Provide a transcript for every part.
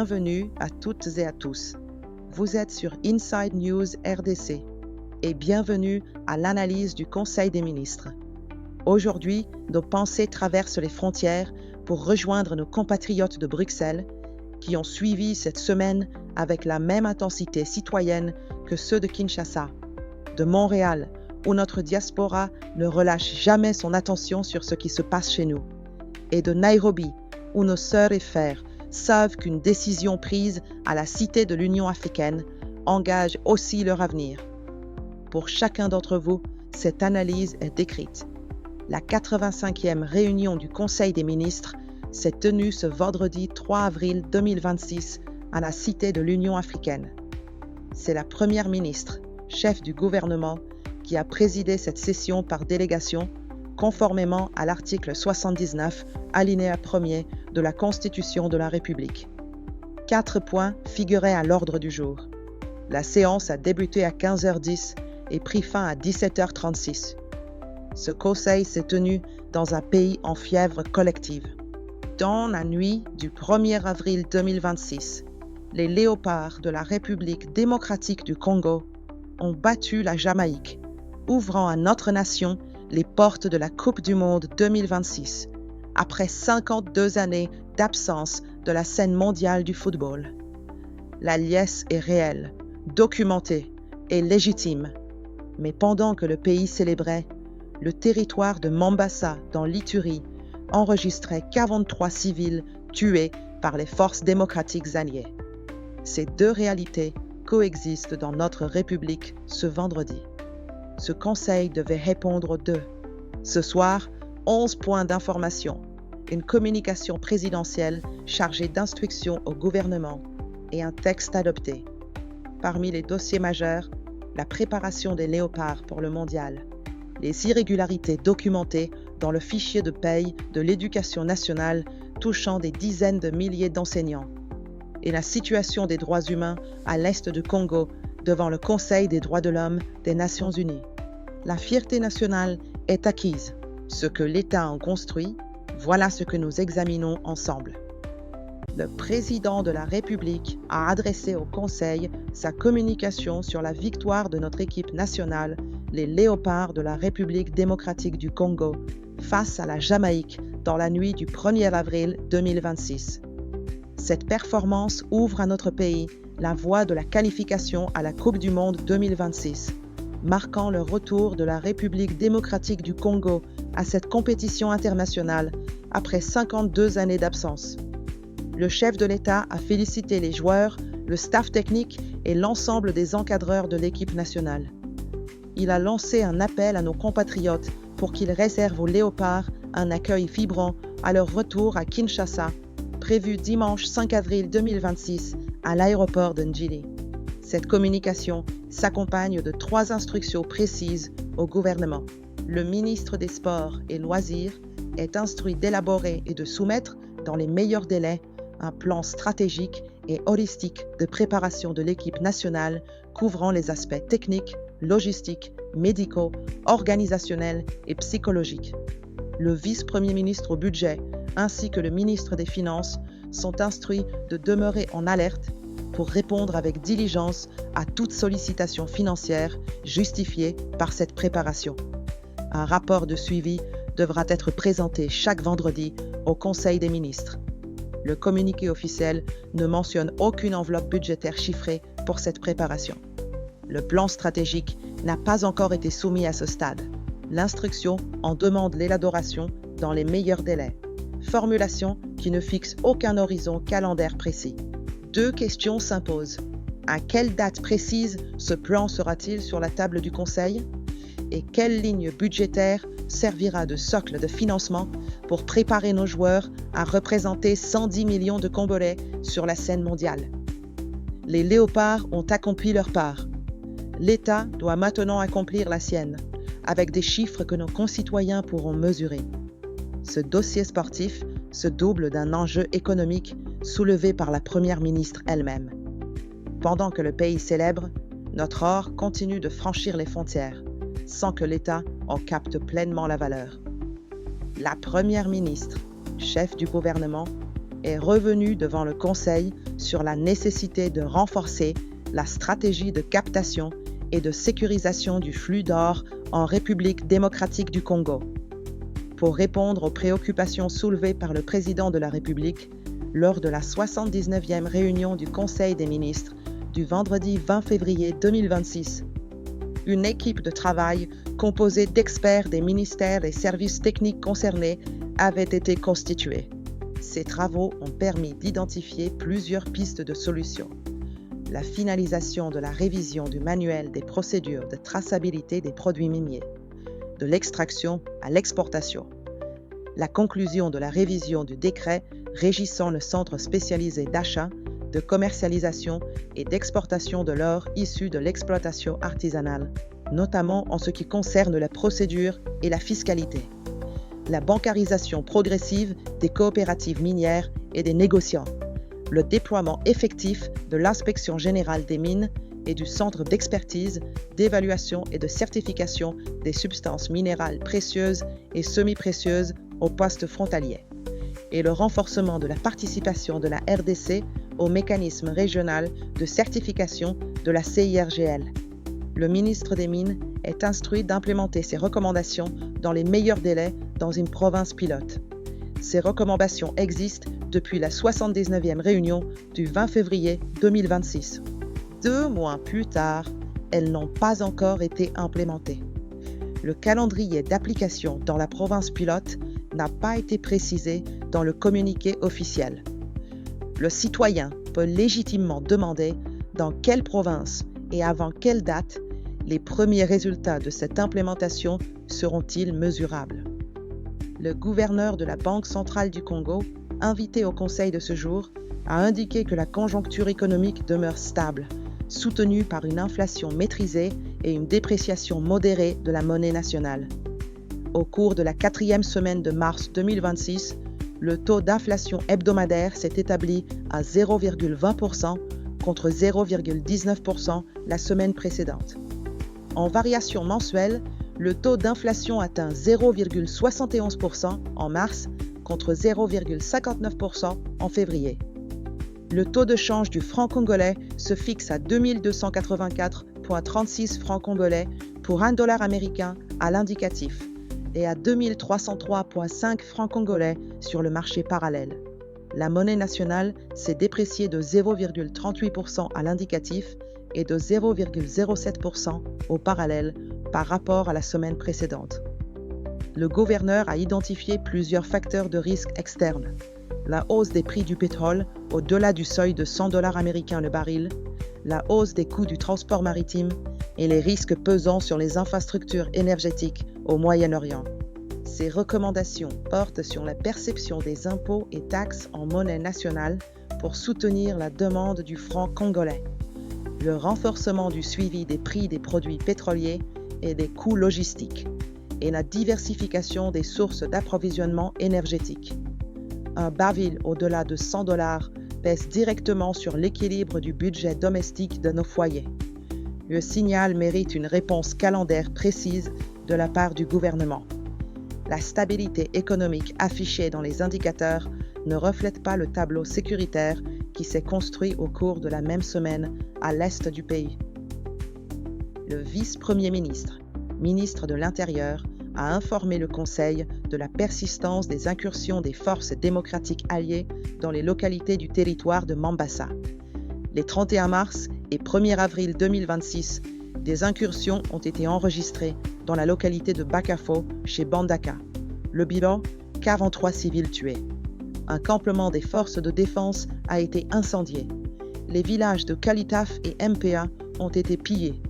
bienvenue à toutes et à tous. Vous êtes sur Inside News RDC et bienvenue à l'analyse du Conseil des ministres. Aujourd'hui, nos pensées traversent les frontières pour rejoindre nos compatriotes de Bruxelles qui ont suivi cette semaine avec la même intensité citoyenne que ceux de Kinshasa, de Montréal, où notre diaspora ne relâche jamais son attention sur ce qui se passe chez nous, et de Nairobi, où nos sœurs et frères savent qu'une décision prise à la Cité de l'Union africaine engage aussi leur avenir. Pour chacun d'entre vous, cette analyse est décrite. La 85e réunion du Conseil des ministres s'est tenue ce vendredi 3 avril 2026 à la Cité de l'Union africaine. C'est la première ministre, chef du gouvernement, qui a présidé cette session par délégation, conformément à l'article 79, alinéa 1er de la Constitution de la République. 4 points figuraient à l'ordre du jour. La séance a débuté à 15h10 et pris fin à 17h36. Ce conseil s'est tenu dans un pays en fièvre collective. Dans la nuit du 1er avril 2026, les léopards de la République démocratique du Congo ont battu la Jamaïque, ouvrant à notre nation les portes de la Coupe du Monde 2026, après 52 années d'absence de la scène mondiale du football. La liesse est réelle, documentée et légitime, mais pendant que le pays célébrait, le territoire de Mombasa, dans l'Ituri, enregistrait 43 civils tués par les forces démocratiques alliées. Ces deux réalités coexistent dans notre République ce vendredi. Ce conseil devait répondre aux deux. Ce soir, 11 points d'information, une communication présidentielle chargée d'instructions au gouvernement et un texte adopté. Parmi les dossiers majeurs, la préparation des léopards pour le mondial, les irrégularités documentées dans le fichier de paye de l'Éducation nationale touchant des dizaines de milliers d'enseignants, et la situation des droits humains à l'est du Congo devant le Conseil des droits de l'homme des Nations unies. La fierté nationale est acquise. Ce que l'État en construit, voilà ce que nous examinons ensemble. Le président de la République a adressé au Conseil sa communication sur la victoire de notre équipe nationale, les Léopards de la République démocratique du Congo, face à la Jamaïque dans la nuit du 1er avril 2026. Cette performance ouvre à notre pays la voie de la qualification à la Coupe du Monde 2026, marquant le retour de la République démocratique du Congo à cette compétition internationale après 52 années d'absence. Le chef de l'État a félicité les joueurs, le staff technique et l'ensemble des encadreurs de l'équipe nationale. Il a lancé un appel à nos compatriotes pour qu'ils réservent aux Léopards un accueil vibrant à leur retour à Kinshasa, prévu dimanche 5 avril 2026 à l'aéroport de Njili. Cette communication s'accompagne de 3 instructions précises au gouvernement. Le ministre des Sports et Loisirs est instruit d'élaborer et de soumettre, dans les meilleurs délais, un plan stratégique et holistique de préparation de l'équipe nationale couvrant les aspects techniques, logistiques, médicaux, organisationnels et psychologiques. Le vice-premier ministre au budget ainsi que le ministre des Finances sont instruits de demeurer en alerte pour répondre avec diligence à toute sollicitation financière justifiée par cette préparation. Un rapport de suivi devra être présenté chaque vendredi au Conseil des ministres. Le communiqué officiel ne mentionne aucune enveloppe budgétaire chiffrée pour cette préparation. Le plan stratégique n'a pas encore été soumis à ce stade. L'instruction en demande l'élaboration dans les meilleurs délais. Formulation qui ne fixe aucun horizon calendaire précis. 2 questions s'imposent. À quelle date précise ce plan sera-t-il sur la table du Conseil? Et quelle ligne budgétaire servira de socle de financement pour préparer nos joueurs à représenter 110 millions de Congolais sur la scène mondiale? Les Léopards ont accompli leur part. L'État doit maintenant accomplir la sienne, avec des chiffres que nos concitoyens pourront mesurer. Ce dossier sportif se double d'un enjeu économique soulevé par la Première ministre elle-même. Pendant que le pays célèbre, notre or continue de franchir les frontières, sans que l'État en capte pleinement la valeur. La Première ministre, chef du gouvernement, est revenu devant le Conseil sur la nécessité de renforcer la stratégie de captation et de sécurisation du flux d'or en République démocratique du Congo. Pour répondre aux préoccupations soulevées par le président de la République lors de la 79e réunion du Conseil des ministres du vendredi 20 février 2026, une équipe de travail composée d'experts des ministères et services techniques concernés avait été constituée. Ces travaux ont permis d'identifier plusieurs pistes de solutions. La finalisation de la révision du manuel des procédures de traçabilité des produits miniers, de l'extraction à l'exportation. La conclusion de la révision du décret régissant le centre spécialisé d'achat, de commercialisation et d'exportation de l'or issu de l'exploitation artisanale, notamment en ce qui concerne la procédure et la fiscalité. La bancarisation progressive des coopératives minières et des négociants. Le déploiement effectif de l'inspection générale des mines et du centre d'expertise, d'évaluation et de certification des substances minérales précieuses et semi-précieuses aux postes frontaliers. Et le renforcement de la participation de la RDC au mécanisme régional de certification de la CIRGL. Le ministre des Mines est instruit d'implémenter ces recommandations dans les meilleurs délais dans une province pilote. Ces recommandations existent depuis la 79e réunion du 20 février 2026. 2 mois plus tard, elles n'ont pas encore été implémentées. Le calendrier d'application dans la province pilote n'a pas été précisé dans le communiqué officiel. Le citoyen peut légitimement demander dans quelle province et avant quelle date les premiers résultats de cette implémentation seront-ils mesurables. Le gouverneur de la Banque centrale du Congo, invité au Conseil de ce jour, a indiqué que la conjoncture économique demeure stable, soutenue par une inflation maîtrisée et une dépréciation modérée de la monnaie nationale. Au cours de la 4e semaine de mars 2026, le taux d'inflation hebdomadaire s'est établi à 0,20% contre 0,19% la semaine précédente. En variation mensuelle, le taux d'inflation atteint 0,71% en mars contre 0,59% en février. Le taux de change du franc congolais se fixe à 2284,36 francs congolais pour $1 américain à l'indicatif et à 2303,5 francs congolais sur le marché parallèle. La monnaie nationale s'est dépréciée de 0,38% à l'indicatif et de 0,07% au parallèle par rapport à la semaine précédente. Le gouverneur a identifié plusieurs facteurs de risque externes. La hausse des prix du pétrole au-delà du seuil de $100 américains le baril, la hausse des coûts du transport maritime et les risques pesant sur les infrastructures énergétiques au Moyen-Orient. Ces recommandations portent sur la perception des impôts et taxes en monnaie nationale pour soutenir la demande du franc congolais, le renforcement du suivi des prix des produits pétroliers et des coûts logistiques, et la diversification des sources d'approvisionnement énergétique. Un baril au-delà de $100 pèse directement sur l'équilibre du budget domestique de nos foyers. Le signal mérite une réponse calendaire précise de la part du gouvernement. La stabilité économique affichée dans les indicateurs ne reflète pas le tableau sécuritaire qui s'est construit au cours de la même semaine à l'est du pays. Le vice-premier ministre, ministre de l'Intérieur, a informé le Conseil de la persistance des incursions des forces démocratiques alliées dans les localités du territoire de Mambasa. Les 31 mars et 1er avril 2026, des incursions ont été enregistrées dans la localité de Bakafo, chez Bandaka. Le bilan, 43 civils tués. Un campement des forces de défense a été incendié. Les villages de Kalitaf et MPA ont été pillés.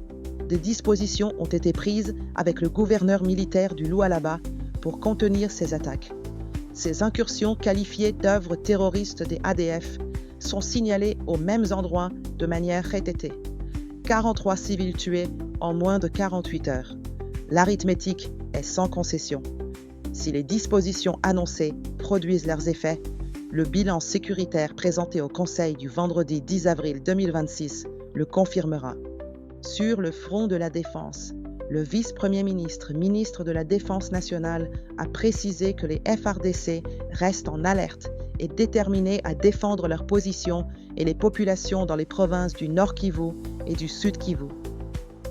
Des dispositions ont été prises avec le gouverneur militaire du Lualaba pour contenir ces attaques. Ces incursions qualifiées d'œuvres terroristes des ADF sont signalées aux mêmes endroits de manière répétée. 43 civils tués en moins de 48 heures. L'arithmétique est sans concession. Si les dispositions annoncées produisent leurs effets, le bilan sécuritaire présenté au Conseil du vendredi 10 avril 2026 le confirmera. Sur le front de la défense, le vice-premier ministre, ministre de la Défense nationale, a précisé que les FARDC restent en alerte et déterminés à défendre leurs positions et les populations dans les provinces du Nord Kivu et du Sud Kivu.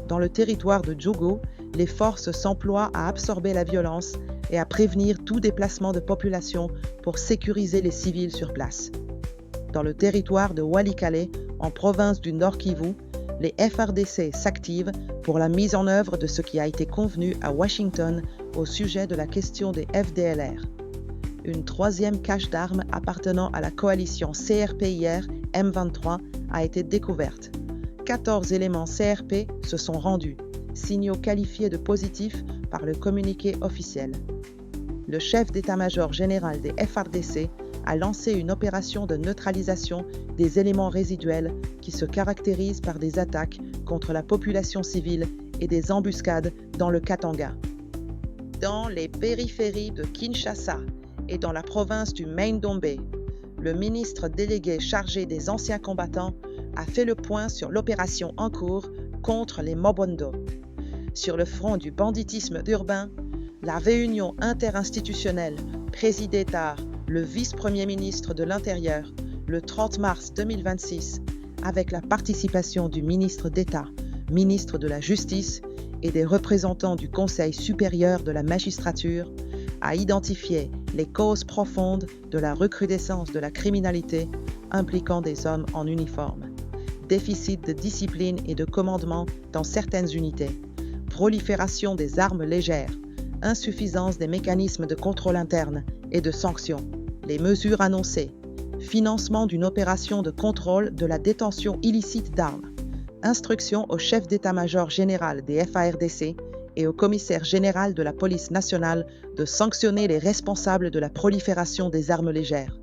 Dans le territoire de Djougou, les forces s'emploient à absorber la violence et à prévenir tout déplacement de population pour sécuriser les civils sur place. Dans le territoire de Walikale, en province du Nord Kivu, les FARDC s'activent pour la mise en œuvre de ce qui a été convenu à Washington au sujet de la question des FDLR. Une troisième cache d'armes appartenant à la coalition CRPIR M23 a été découverte. 14 éléments CRP se sont rendus, signaux qualifiés de positifs par le communiqué officiel. Le chef d'état-major général des FARDC a lancé une opération de neutralisation des éléments résiduels qui se caractérisent par des attaques contre la population civile et des embuscades dans le Katanga. Dans les périphéries de Kinshasa et dans la province du Maine-Dombe, le ministre délégué chargé des anciens combattants a fait le point sur l'opération en cours contre les Mobondo. Sur le front du banditisme urbain, la réunion interinstitutionnelle présidée par le vice-premier ministre de l'Intérieur le 30 mars 2026 avec la participation du ministre d'État, ministre de la Justice et des représentants du Conseil supérieur de la magistrature a identifié les causes profondes de la recrudescence de la criminalité impliquant des hommes en uniforme. Déficit de discipline et de commandement dans certaines unités, prolifération des armes légères, insuffisance des mécanismes de contrôle interne et de sanctions, les mesures annoncées, financement d'une opération de contrôle de la détention illicite d'armes, instruction au chef d'état-major général des FARDC et au commissaire général de la police nationale de sanctionner les responsables de la prolifération des armes légères,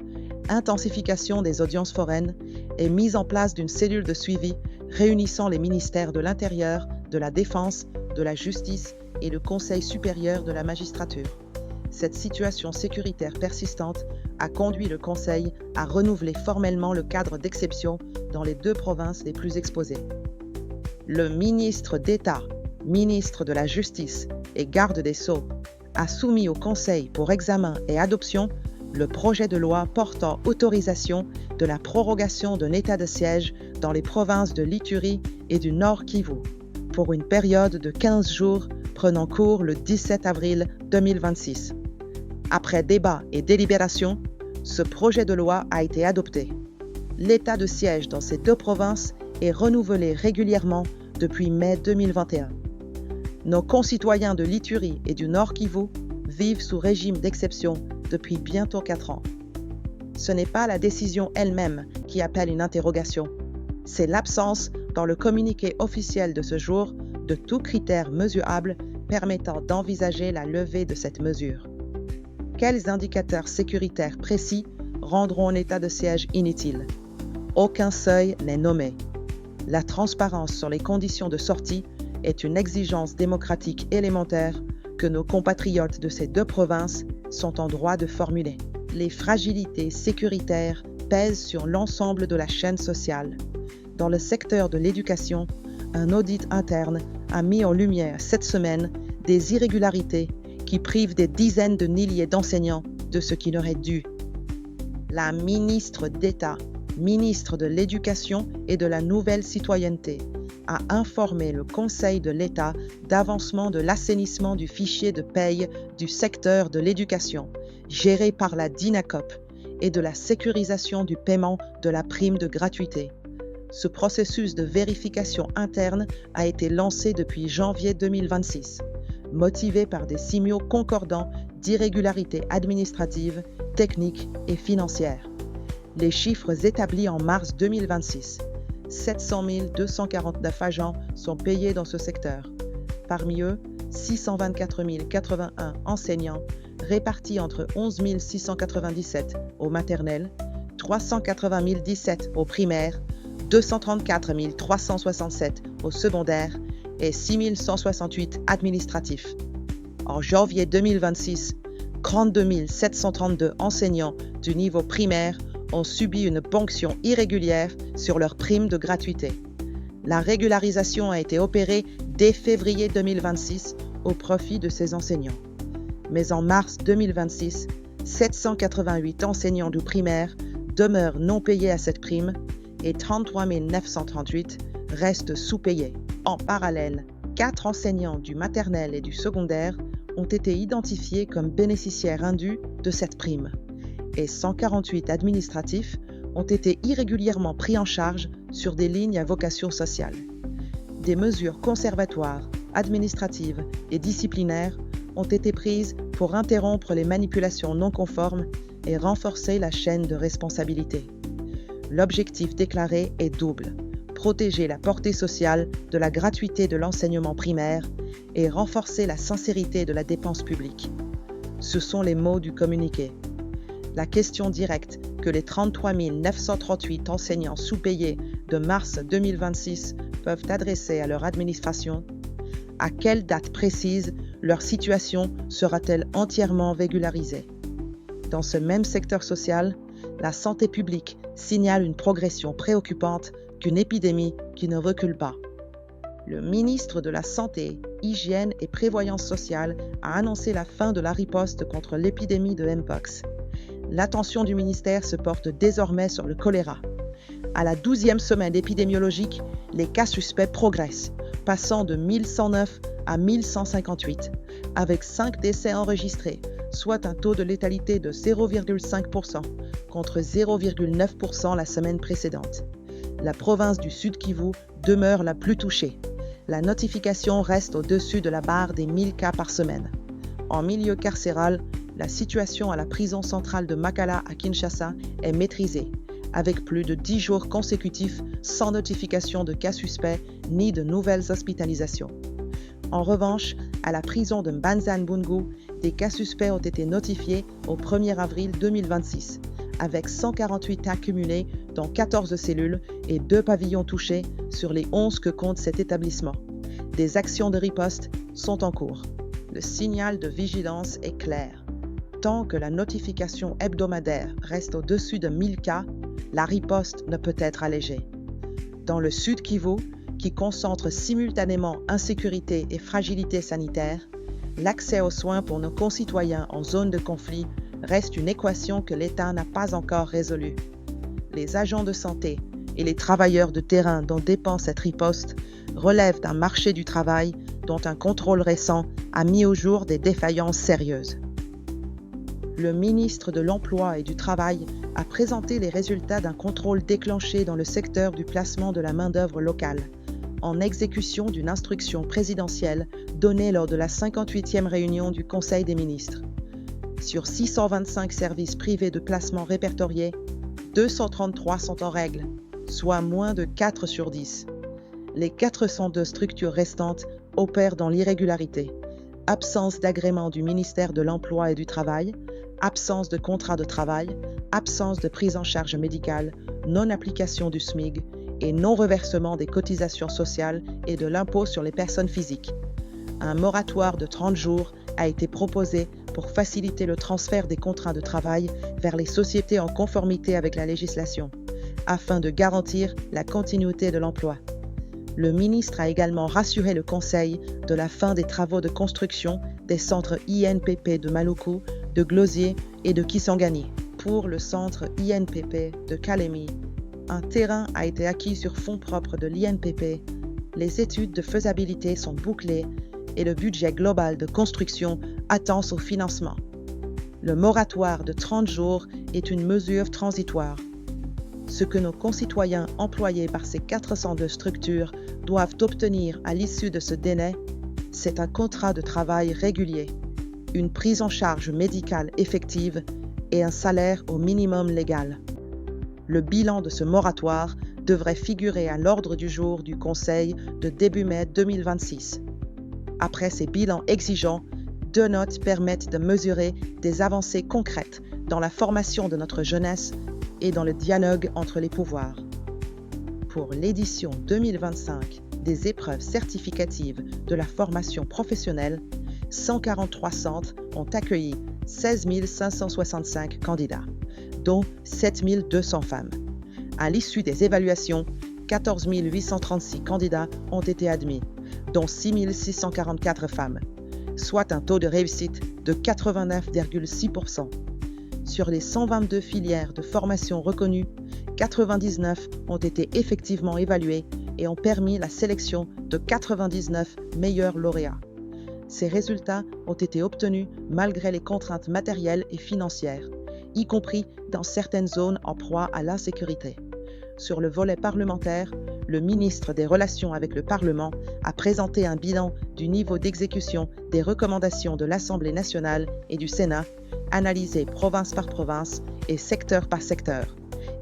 intensification des audiences foraines et mise en place d'une cellule de suivi réunissant les ministères de l'Intérieur, de la Défense, de la Justice et le Conseil supérieur de la magistrature. Cette situation sécuritaire persistante a conduit le Conseil à renouveler formellement le cadre d'exception dans les 2 provinces les plus exposées. Le ministre d'État, ministre de la Justice et garde des Sceaux a soumis au Conseil pour examen et adoption le projet de loi portant autorisation de la prorogation d'un état de siège dans les provinces de l'Ituri et du Nord Kivu pour une période de 15 jours prenant cours le 17 avril 2026. Après débat et délibération, ce projet de loi a été adopté. L'état de siège dans ces 2 provinces est renouvelé régulièrement depuis mai 2021. Nos concitoyens de l'Ituri et du Nord Kivu vivent sous régime d'exception depuis bientôt 4 ans. Ce n'est pas la décision elle-même qui appelle une interrogation. C'est l'absence, dans le communiqué officiel de ce jour, de tout critère mesurable permettant d'envisager la levée de cette mesure. Quels indicateurs sécuritaires précis rendront un état de siège inutile? Aucun seuil n'est nommé. La transparence sur les conditions de sortie est une exigence démocratique élémentaire que nos compatriotes de ces 2 provinces sont en droit de formuler. Les fragilités sécuritaires pèsent sur l'ensemble de la chaîne sociale. Dans le secteur de l'éducation, un audit interne a mis en lumière cette semaine des irrégularités qui privent des dizaines de milliers d'enseignants de ce qui leur est dû. La ministre d'État, ministre de l'Éducation et de la Nouvelle Citoyenneté, a informé le Conseil de l'État d'avancement de l'assainissement du fichier de paye du secteur de l'éducation, géré par la DINACOP, et de la sécurisation du paiement de la prime de gratuité. Ce processus de vérification interne a été lancé depuis janvier 2026, motivé par des signaux concordants d'irrégularités administratives, techniques et financières. Les chiffres établis en mars 2026, 700 249 agents sont payés dans ce secteur. Parmi eux, 624 081 enseignants répartis entre 11 697 au maternel, 380 017 au primaire, 234 367 au secondaire et 6 168 administratifs. En janvier 2026, 32 732 enseignants du niveau primaire ont subi une ponction irrégulière sur leur prime de gratuité. La régularisation a été opérée dès février 2026 au profit de ces enseignants. Mais en mars 2026, 788 enseignants du primaire demeurent non payés à cette prime et 33 938 restent sous-payés. En parallèle, 4 enseignants du maternel et du secondaire ont été identifiés comme bénéficiaires indus de cette prime et 148 administratifs ont été irrégulièrement pris en charge sur des lignes à vocation sociale. Des mesures conservatoires, administratives et disciplinaires ont été prises pour interrompre les manipulations non conformes et renforcer la chaîne de responsabilité. L'objectif déclaré est double: protéger la portée sociale de la gratuité de l'enseignement primaire et renforcer la sincérité de la dépense publique. Ce sont les mots du communiqué. La question directe que les 33 938 enseignants sous-payés de mars 2026 peuvent adresser à leur administration: à quelle date précise leur situation sera-t-elle entièrement régularisée? Dans ce même secteur social, la santé publique signale une progression préoccupante qu'une épidémie qui ne recule pas. Le ministre de la Santé, Hygiène et Prévoyance sociale a annoncé la fin de la riposte contre l'épidémie de Mpox. L'attention du ministère se porte désormais sur le choléra. À la 12e semaine épidémiologique, les cas suspects progressent, passant de 1109 à 1158, avec 5 décès enregistrés, soit un taux de létalité de 0,5% contre 0,9% la semaine précédente. La province du Sud Kivu demeure la plus touchée. La notification reste au-dessus de la barre des 1000 cas par semaine. En milieu carcéral, la situation à la prison centrale de Makala à Kinshasa est maîtrisée, avec plus de 10 jours consécutifs sans notification de cas suspects ni de nouvelles hospitalisations. En revanche, à la prison de Mbanza-Mbungu, des cas suspects ont été notifiés au 1er avril 2026, avec 148 cas cumulés dans 14 cellules et 2 pavillons touchés sur les 11 que compte cet établissement. Des actions de riposte sont en cours. Le signal de vigilance est clair. Tant que la notification hebdomadaire reste au-dessus de 1000 cas, la riposte ne peut être allégée. Dans le Sud Kivu, qui concentre simultanément insécurité et fragilité sanitaire, l'accès aux soins pour nos concitoyens en zone de conflit reste une équation que l'État n'a pas encore résolue. Les agents de santé et les travailleurs de terrain dont dépend cette riposte relèvent d'un marché du travail dont un contrôle récent a mis au jour des défaillances sérieuses. Le ministre de l'Emploi et du Travail a présenté les résultats d'un contrôle déclenché dans le secteur du placement de la main-d'œuvre locale, en exécution d'une instruction présidentielle donnée lors de la 58e réunion du Conseil des ministres. Sur 625 services privés de placement répertoriés, 233 sont en règle, soit moins de 4 sur 10. Les 402 structures restantes opèrent dans l'irrégularité. Absence d'agrément du ministère de l'Emploi et du Travail, absence de contrat de travail, absence de prise en charge médicale, non-application du SMIG et non-reversement des cotisations sociales et de l'impôt sur les personnes physiques. Un moratoire de 30 jours a été proposé pour faciliter le transfert des contrats de travail vers les sociétés en conformité avec la législation, afin de garantir la continuité de l'emploi. Le ministre a également rassuré le Conseil de la fin des travaux de construction des centres INPP de Maluku, de Glosier et de Kisangani. Pour le centre INPP de Kalemi, un terrain a été acquis sur fonds propres de l'INPP, les études de faisabilité sont bouclées et le budget global de construction attend son financement. Le moratoire de 30 jours est une mesure transitoire. Ce que nos concitoyens employés par ces 402 structures doivent obtenir à l'issue de ce délai, c'est un contrat de travail régulier, une prise en charge médicale effective et un salaire au minimum légal. Le bilan de ce moratoire devrait figurer à l'ordre du jour du Conseil de début mai 2026. Après ces bilans exigeants, 2 notes permettent de mesurer des avancées concrètes dans la formation de notre jeunesse et dans le dialogue entre les pouvoirs. Pour l'édition 2025 des épreuves certificatives de la formation professionnelle, 143 centres ont accueilli 16 565 candidats, dont 7 200 femmes. À l'issue des évaluations, 14 836 candidats ont été admis, dont 6 644 femmes, soit un taux de réussite de 89,6%. Sur les 122 filières de formation reconnues, 99 ont été effectivement évaluées et ont permis la sélection de 99 meilleurs lauréats. Ces résultats ont été obtenus malgré les contraintes matérielles et financières, y compris dans certaines zones en proie à l'insécurité. Sur le volet parlementaire, le ministre des Relations avec le Parlement a présenté un bilan du niveau d'exécution des recommandations de l'Assemblée nationale et du Sénat, analysé province par province et secteur par secteur.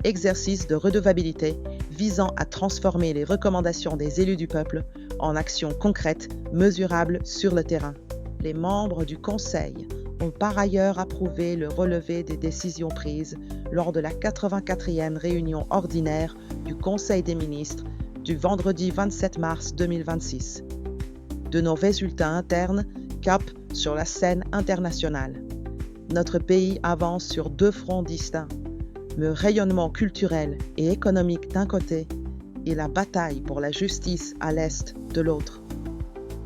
Exercice de redevabilité visant à transformer les recommandations des élus du peuple en actions concrètes, mesurables sur le terrain. Les membres du Conseil ont par ailleurs approuvé le relevé des décisions prises lors de la 84e réunion ordinaire du Conseil des ministres du vendredi 27 mars 2026. De nos résultats internes capent sur la scène internationale. Notre pays avance sur deux fronts distincts, le rayonnement culturel et économique d'un côté et la bataille pour la justice à l'est de l'autre.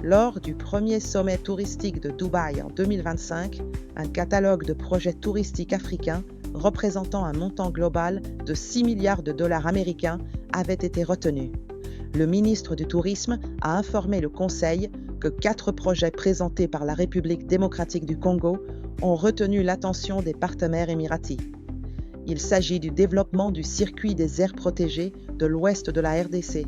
Lors du premier sommet touristique de Dubaï en 2025, un catalogue de projets touristiques africains représentant un montant global de 6 milliards de dollars américains avait été retenu. Le ministre du Tourisme a informé le Conseil que 4 projets présentés par la République démocratique du Congo ont retenu l'attention des partenaires émiratis. Il s'agit du développement du circuit des aires protégées de l'ouest de la RDC,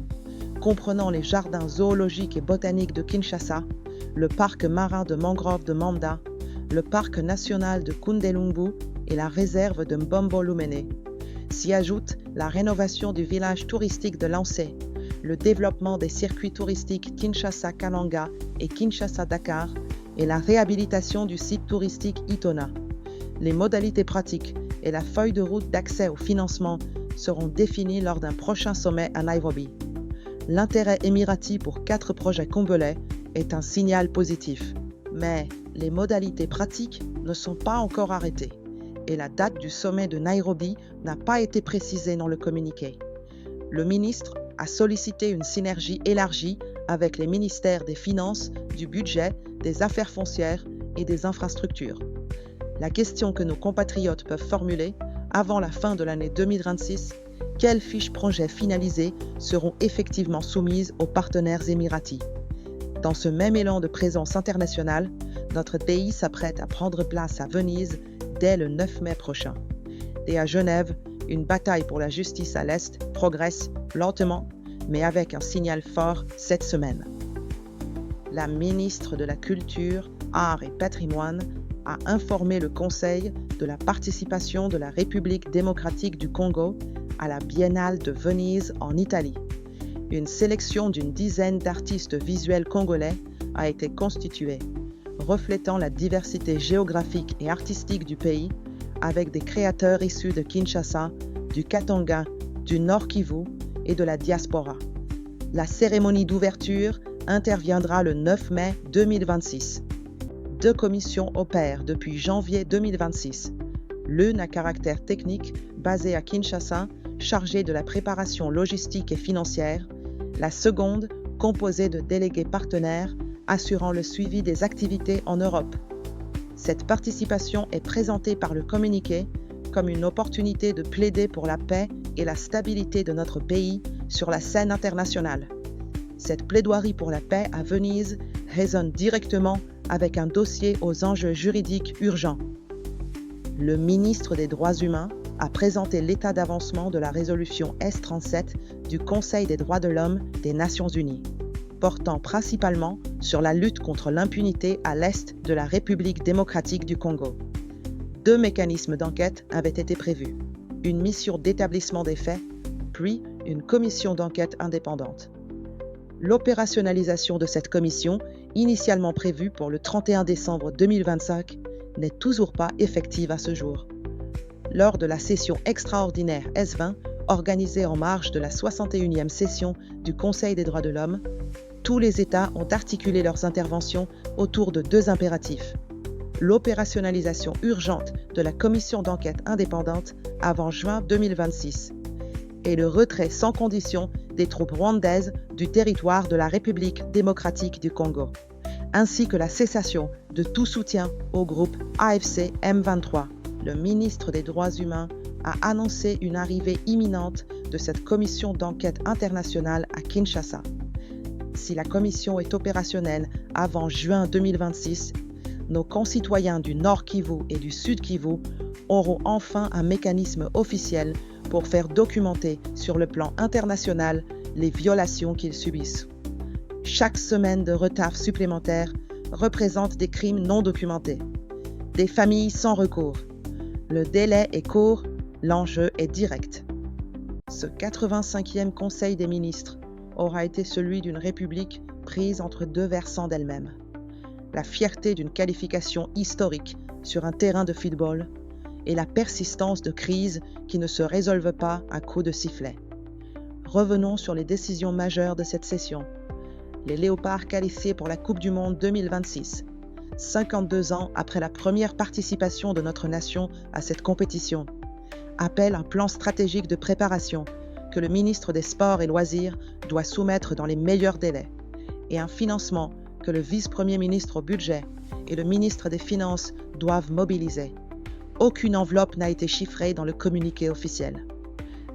comprenant les jardins zoologiques et botaniques de Kinshasa, le parc marin de mangrove de Manda, le parc national de Kundelungu et la réserve de Mbombo-Lumene. S'y ajoute la rénovation du village touristique de Lancé, le développement des circuits touristiques Kinshasa-Kananga et Kinshasa-Dakar et la réhabilitation du site touristique Itona. Les modalités pratiques et la feuille de route d'accès au financement seront définies lors d'un prochain sommet à Nairobi. L'intérêt émirati pour 4 projets congolais est un signal positif, mais les modalités pratiques ne sont pas encore arrêtées et la date du sommet de Nairobi n'a pas été précisée dans le communiqué. Le ministre a sollicité une synergie élargie avec les ministères des Finances, du Budget, des Affaires foncières et des Infrastructures. La question que nos compatriotes peuvent formuler avant la fin de l'année 2026, quelles fiches projets finalisées seront effectivement soumises aux partenaires émiratis? Dans ce même élan de présence internationale, notre pays s'apprête à prendre place à Venise dès le 9 mai prochain. Et à Genève, une bataille pour la justice à l'Est progresse lentement, mais avec un signal fort cette semaine. La ministre de la Culture, Arts et Patrimoine a informé le Conseil de la participation de la République démocratique du Congo à la Biennale de Venise en Italie. Une sélection d'une dizaine d'artistes visuels congolais a été constituée, reflétant la diversité géographique et artistique du pays, avec des créateurs issus de Kinshasa, du Katanga, du Nord Kivu et de la diaspora. La cérémonie d'ouverture interviendra le 9 mai 2026. 2 commissions opèrent depuis janvier 2026. L'une à caractère technique, basée à Kinshasa, chargée de la préparation logistique et financière. La seconde, composée de délégués partenaires, assurant le suivi des activités en Europe. Cette participation est présentée par le communiqué comme une opportunité de plaider pour la paix et la stabilité de notre pays sur la scène internationale. Cette plaidoirie pour la paix à Venise résonne directement avec un dossier aux enjeux juridiques urgents. Le ministre des Droits humains a présenté l'état d'avancement de la résolution S-37 du Conseil des droits de l'homme des Nations unies, portant principalement sur la lutte contre l'impunité à l'est de la République démocratique du Congo. 2 mécanismes d'enquête avaient été prévus, une mission d'établissement des faits, puis une commission d'enquête indépendante. L'opérationnalisation de cette commission, initialement prévue pour le 31 décembre 2025, n'est toujours pas effective à ce jour. Lors de la session extraordinaire S20, organisée en marge de la 61e session du Conseil des droits de l'homme, tous les États ont articulé leurs interventions autour de 2 impératifs. L'opérationnalisation urgente de la commission d'enquête indépendante avant juin 2026 et le retrait sans condition des troupes rwandaises du territoire de la République démocratique du Congo, ainsi que la cessation de tout soutien au groupe AFC M23. Le ministre des Droits humains a annoncé une arrivée imminente de cette commission d'enquête internationale à Kinshasa. Si la commission est opérationnelle avant juin 2026, nos concitoyens du Nord Kivu et du Sud Kivu auront enfin un mécanisme officiel pour faire documenter sur le plan international les violations qu'ils subissent. Chaque semaine de retard supplémentaire représente des crimes non documentés, des familles sans recours. Le délai est court, l'enjeu est direct. Ce 85e Conseil des ministres aura été celui d'une république prise entre deux versants d'elle-même. La fierté d'une qualification historique sur un terrain de football et la persistance de crises qui ne se résolvent pas à coups de sifflet. Revenons sur les décisions majeures de cette session. Les Léopards qualifiés pour la Coupe du Monde 2026, 52 ans après la première participation de notre nation à cette compétition, appellent un plan stratégique de préparation que le ministre des Sports et Loisirs doit soumettre dans les meilleurs délais et un financement que le vice-premier ministre au budget et le ministre des Finances doivent mobiliser. Aucune enveloppe n'a été chiffrée dans le communiqué officiel.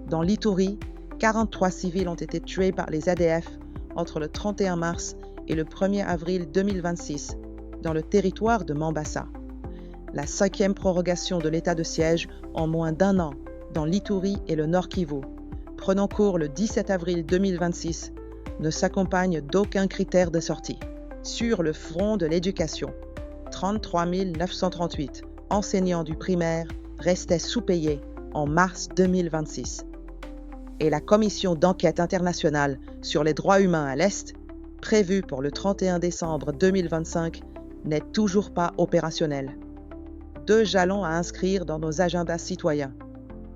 Dans l'Ituri, 43 civils ont été tués par les ADF entre le 31 mars et le 1er avril 2026 dans le territoire de Mambasa. La 5e prorogation de l'état de siège en moins d'un an dans l'Ituri et le Nord Kivu, prenant cours le 17 avril 2026, ne s'accompagne d'aucun critère de sortie. Sur le front de l'éducation, 33 938 enseignants du primaire restaient sous-payés en mars 2026. Et la commission d'enquête internationale sur les droits humains à l'Est, prévue pour le 31 décembre 2025, n'est toujours pas opérationnelle. 2 jalons à inscrire dans nos agendas citoyens.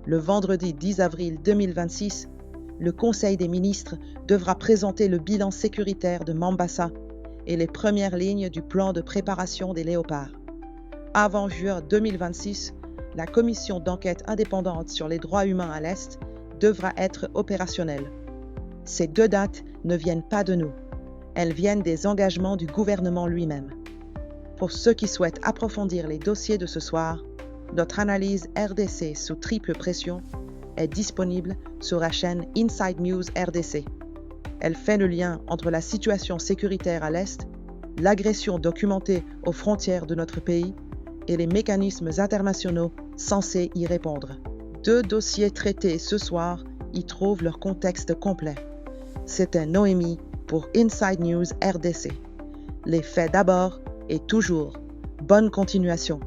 Le vendredi 10 avril 2026, le Conseil des ministres devra présenter le bilan sécuritaire de Mambasa et les premières lignes du plan de préparation des Léopards. Avant juin 2026, la commission d'enquête indépendante sur les droits humains à l'Est devra être opérationnelle. Ces 2 dates ne viennent pas de nous, elles viennent des engagements du gouvernement lui-même. Pour ceux qui souhaitent approfondir les dossiers de ce soir, notre analyse RDC sous triple pression est disponible sur la chaîne Inside News RDC. Elle fait le lien entre la situation sécuritaire à l'Est, l'agression documentée aux frontières de notre pays et les mécanismes internationaux censés y répondre. 2 dossiers traités ce soir y trouvent leur contexte complet. C'était Noémie pour Inside News RDC. Les faits d'abord et toujours. Bonne continuation.